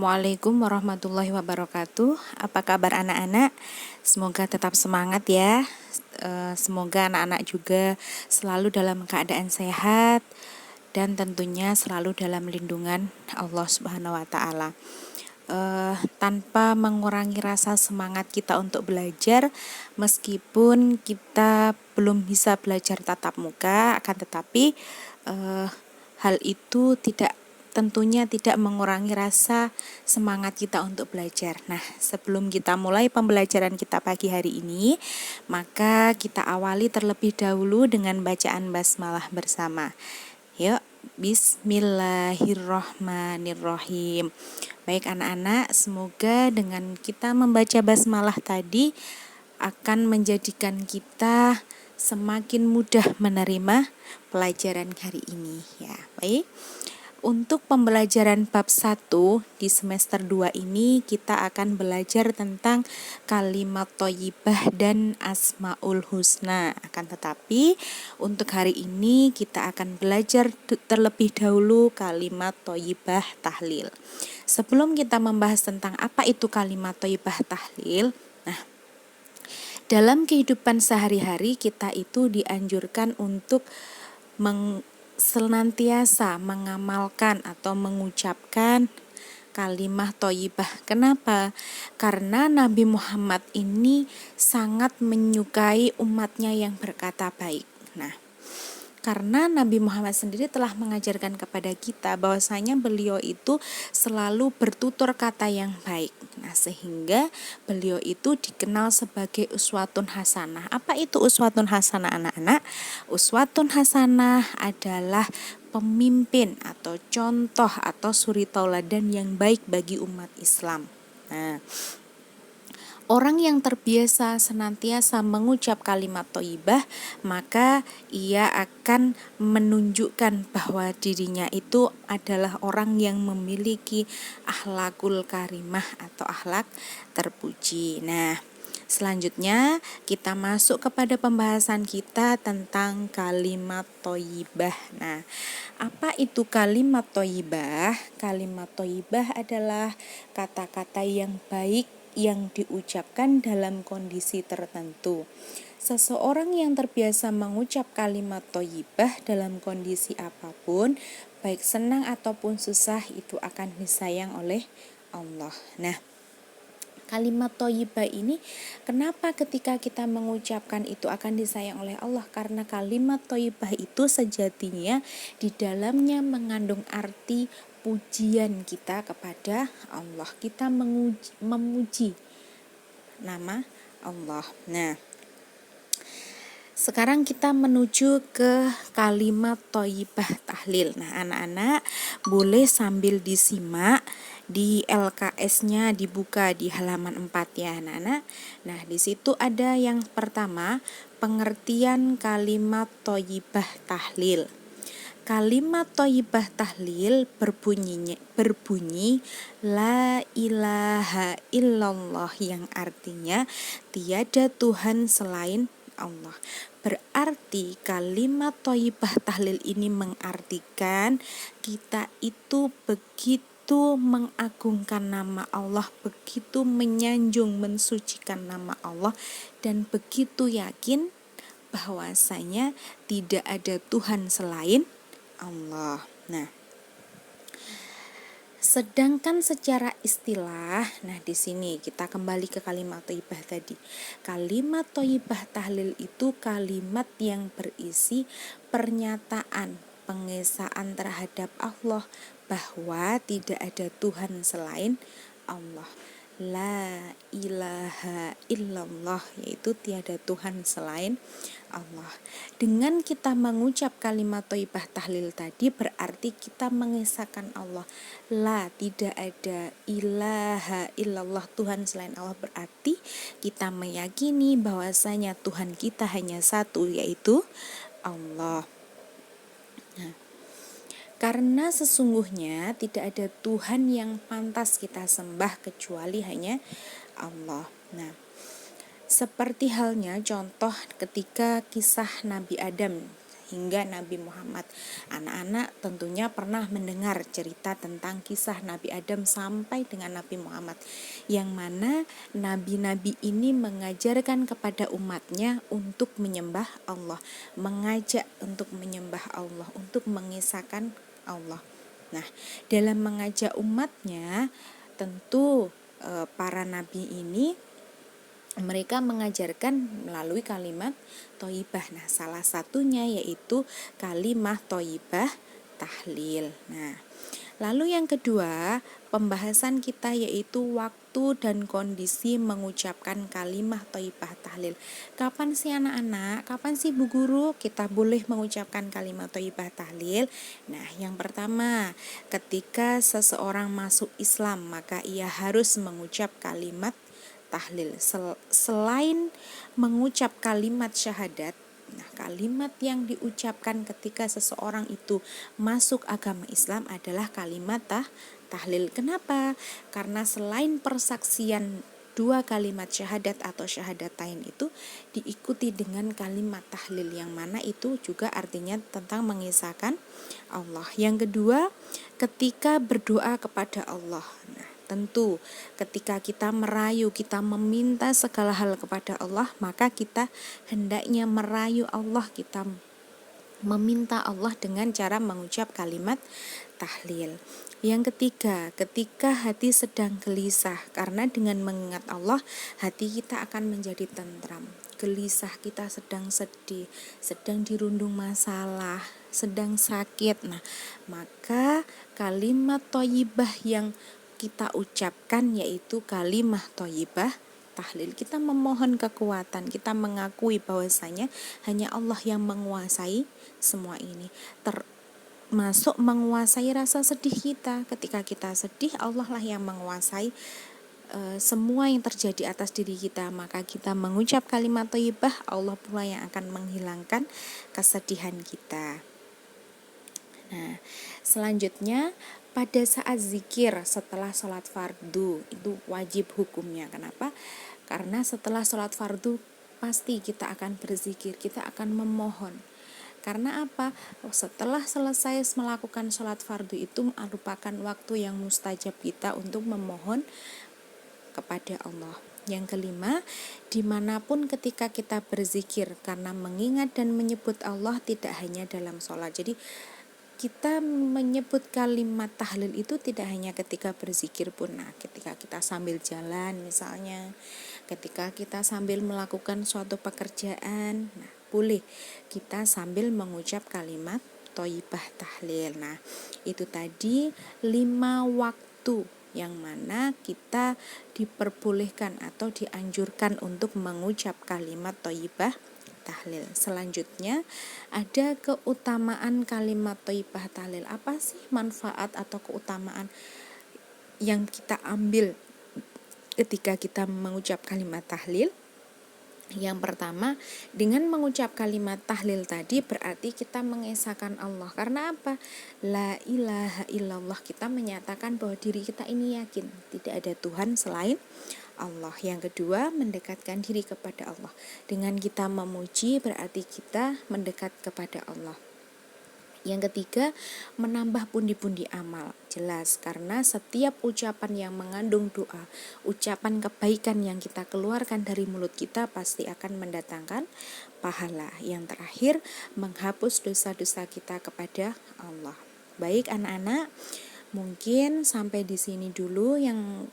Assalamualaikum warahmatullahi wabarakatuh. Apa kabar anak-anak? Semoga tetap semangat ya. Semoga anak-anak juga selalu dalam keadaan sehat dan tentunya selalu dalam lindungan Allah Subhanahu wa taala. Tanpa mengurangi rasa semangat kita untuk belajar, meskipun kita belum bisa belajar tatap muka, akan tetapi hal itu tentunya tidak mengurangi rasa semangat kita untuk belajar. Nah, sebelum kita mulai pembelajaran kita pagi hari ini, maka kita awali terlebih dahulu dengan bacaan basmalah bersama. Yuk, bismillahirrohmanirrohim. Baik anak-anak, semoga dengan kita membaca basmalah tadi akan menjadikan kita semakin mudah menerima pelajaran hari ini ya. Baik. Untuk pembelajaran bab 1 di semester 2 ini kita akan belajar tentang kalimat thayyibah dan asmaul husna. Akan tetapi untuk hari ini kita akan belajar terlebih dahulu kalimat thayyibah tahlil. Sebelum kita membahas tentang apa itu kalimat thayyibah tahlil, dalam kehidupan sehari-hari kita itu dianjurkan untuk senantiasa mengamalkan atau mengucapkan kalimat thayyibah. Kenapa? Karena Nabi Muhammad ini sangat menyukai umatnya yang berkata baik. Karena Nabi Muhammad sendiri telah mengajarkan kepada kita bahwasanya beliau itu selalu bertutur kata yang baik. Sehingga beliau itu dikenal sebagai uswatun hasanah. Apa itu uswatun hasanah anak-anak? Uswatun hasanah adalah pemimpin atau contoh atau suri tauladan yang baik bagi umat Islam. Orang yang terbiasa senantiasa mengucap kalimat thayyibah, maka ia akan menunjukkan bahwa dirinya itu adalah orang yang memiliki akhlakul karimah atau akhlak terpuji. Selanjutnya kita masuk kepada pembahasan kita tentang kalimat thayyibah. Apa itu kalimat thayyibah? Kalimat thayyibah adalah kata-kata yang baik yang diucapkan dalam kondisi tertentu. Seseorang yang terbiasa mengucap kalimat thayyibah dalam kondisi apapun, baik senang ataupun susah, itu akan disayang oleh Allah. Kalimat thayyibah ini kenapa ketika kita mengucapkan itu akan disayang oleh Allah? Karena kalimat thayyibah itu sejatinya di dalamnya mengandung arti pujian kita kepada Allah. Kita memuji nama Allah. Sekarang kita menuju ke kalimat thayyibah tahlil. Anak-anak boleh sambil disimak di LKS-nya dibuka di halaman 4 ya anak-anak. Di situ ada yang pertama, pengertian kalimat thayyibah tahlil. Kalimat thayyibah tahlil berbunyi la ilaha illallah, yang artinya tiada Tuhan selain Allah. Berarti kalimat thayyibah tahlil ini mengartikan kita itu begitu mengagungkan nama Allah, begitu menyanjung mensucikan nama Allah, dan begitu yakin bahwasanya tidak ada Tuhan selain Allah. Sedangkan secara istilah, di sini kita kembali ke kalimat thayyibah tadi. Kalimat thayyibah tahlil itu kalimat yang berisi pernyataan pengesaan terhadap Allah bahwa tidak ada Tuhan selain Allah. La ilaha illallah, yaitu tiada Tuhan selain Allah. Dengan kita mengucap kalimat thayyibah tahlil tadi berarti kita mengesahkan Allah. La, tidak ada, ilaha illallah, Tuhan selain Allah, berarti kita meyakini bahwasanya Tuhan kita hanya satu, yaitu Allah. Karena sesungguhnya tidak ada Tuhan yang pantas kita sembah kecuali hanya Allah. Seperti halnya contoh ketika kisah Nabi Adam hingga Nabi Muhammad. Anak-anak tentunya pernah mendengar cerita tentang kisah Nabi Adam sampai dengan Nabi Muhammad, yang mana nabi-nabi ini mengajarkan kepada umatnya untuk menyembah Allah, mengajak untuk menyembah Allah, untuk mengisahkan Allah. Nah, dalam mengajak umatnya, tentu para nabi ini mereka mengajarkan melalui kalimat thayyibah. Nah, salah satunya yaitu kalimat thayyibah tahlil. Nah, lalu yang kedua, pembahasan kita yaitu waktu dan kondisi mengucapkan kalimat thayyibah tahlil. Kapan sih anak-anak, kapan sih Bu Guru kita boleh mengucapkan kalimat thayyibah tahlil? Nah, yang pertama, ketika seseorang masuk Islam, maka ia harus mengucap kalimat tahlil. Selain mengucap kalimat syahadat, nah, kalimat yang diucapkan ketika seseorang itu masuk agama Islam adalah kalimat tahlil. Kenapa? Karena selain persaksian dua kalimat syahadat atau syahadatain itu diikuti dengan kalimat tahlil, yang mana itu juga artinya tentang mengisahkan Allah. Yang kedua, ketika berdoa kepada Allah. Nah, tentu ketika kita merayu, kita meminta segala hal kepada Allah, maka kita hendaknya merayu Allah, kita meminta Allah dengan cara mengucap kalimat tahlil. Yang ketiga, ketika hati sedang gelisah, karena dengan mengingat Allah, hati kita akan menjadi tentram. Gelisah, kita sedang sedih, sedang dirundung masalah, sedang sakit. Nah, maka kalimat thayyibah yang kita ucapkan yaitu kalimat thayyibah tahlil. Kita memohon kekuatan, kita mengakui bahwasanya hanya Allah yang menguasai semua ini, termasuk menguasai rasa sedih kita. Ketika kita sedih, Allah lah yang menguasai semua yang terjadi atas diri kita. Maka kita mengucap kalimat thayyibah, Allah pula yang akan menghilangkan kesedihan kita. Nah, selanjutnya pada saat zikir setelah sholat fardu itu wajib hukumnya. Kenapa? Karena setelah sholat fardu pasti kita akan berzikir, kita akan memohon. Karena apa? Setelah selesai melakukan sholat fardu itu merupakan waktu yang mustajab kita untuk memohon kepada Allah. Yang kelima, dimanapun ketika kita berzikir, karena mengingat dan menyebut Allah tidak hanya dalam sholat. Jadi kita menyebut kalimat tahlil itu tidak hanya ketika berzikir pun. Nah, ketika kita sambil jalan misalnya, ketika kita sambil melakukan suatu pekerjaan, nah, boleh kita sambil mengucap kalimat thayyibah tahlil. Nah, itu tadi 5 waktu yang mana kita diperbolehkan atau dianjurkan untuk mengucap kalimat thayyibah tahlil. Selanjutnya ada keutamaan kalimat thayyibah tahlil. Apa sih manfaat atau keutamaan yang kita ambil ketika kita mengucap kalimat tahlil? Yang pertama, dengan mengucap kalimat tahlil tadi berarti kita mengesahkan Allah. Karena apa? La ilaha illallah, kita menyatakan bahwa diri kita ini yakin tidak ada Tuhan selain Allah. Yang kedua, mendekatkan diri kepada Allah. Dengan kita memuji berarti kita mendekat kepada Allah. Yang ketiga, menambah pundi-pundi amal. Jelas, karena setiap ucapan yang mengandung doa, ucapan kebaikan yang kita keluarkan dari mulut kita pasti akan mendatangkan pahala. Yang terakhir, menghapus dosa-dosa kita kepada Allah. Baik anak-anak, mungkin sampai di sini dulu yang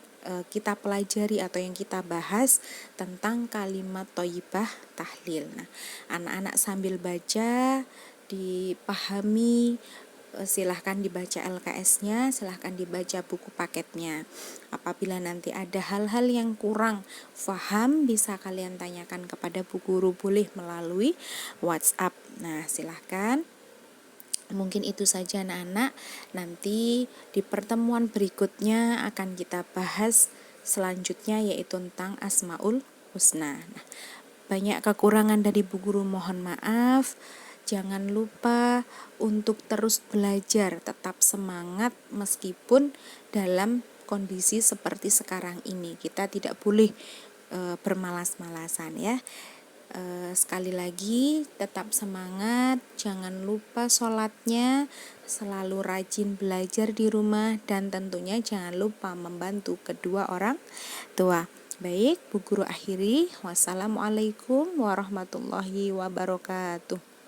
kita pelajari atau yang kita bahas tentang kalimat thayyibah tahlil. Nah, anak-anak sambil baca dipahami, silahkan dibaca LKS-nya, silahkan dibaca buku paketnya. Apabila nanti ada hal-hal yang kurang paham, bisa kalian tanyakan kepada Bu Guru, boleh melalui WhatsApp. Nah, silahkan. Mungkin itu saja anak-anak. Nanti di pertemuan berikutnya akan kita bahas selanjutnya yaitu tentang Asmaul Husna. Nah, banyak kekurangan dari Bu Guru, mohon maaf. Jangan lupa untuk terus belajar, tetap semangat meskipun dalam kondisi seperti sekarang ini. Kita tidak boleh bermalas-malasan ya. Sekali lagi tetap semangat, jangan lupa sholatnya, selalu rajin belajar di rumah, dan tentunya jangan lupa membantu kedua orang tua. Baik, Bu Guru akhiri. Wassalamualaikum warahmatullahi wabarakatuh.